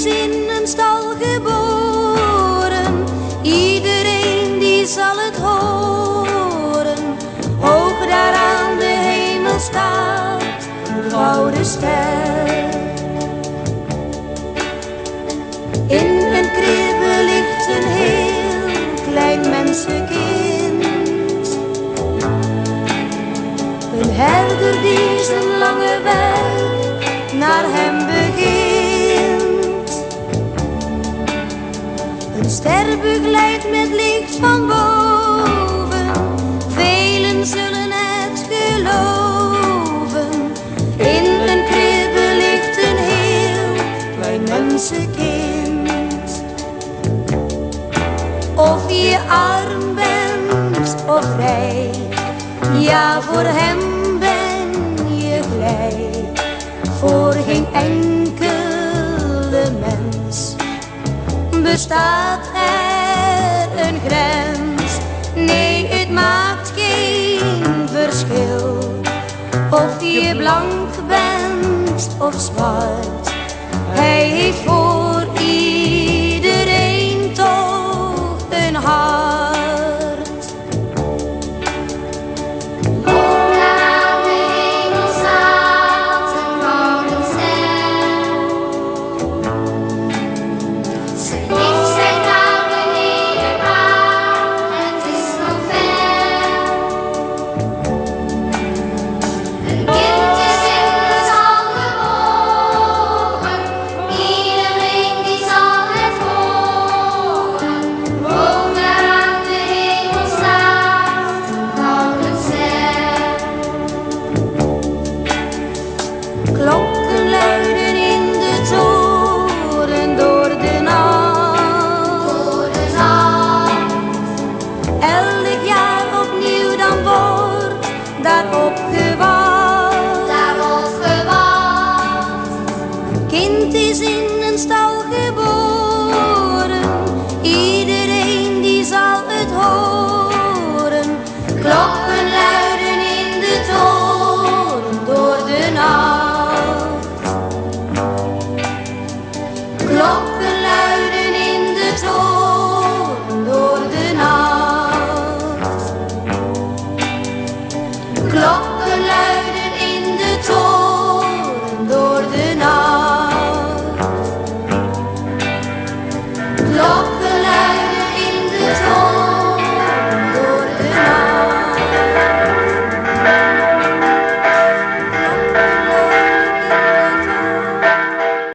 is in een stal geboren, iedereen die zal het horen. Hoog daar aan de hemel staat een gouden ster. In een kribbe ligt een heel klein mensenkind, een herder die zijn lange weg naar hem begint. Een ster begeleidt met licht van boven, velen zullen het geloven. In een kribbe ligt een heel klein mensenkind. Of je arm bent of rijk, ja, voor hem ben je gelijk. Voor geen enkele mens bestaat er een grens. Nee, het maakt geen verschil of je blank bent of zwart. Hij heeft voor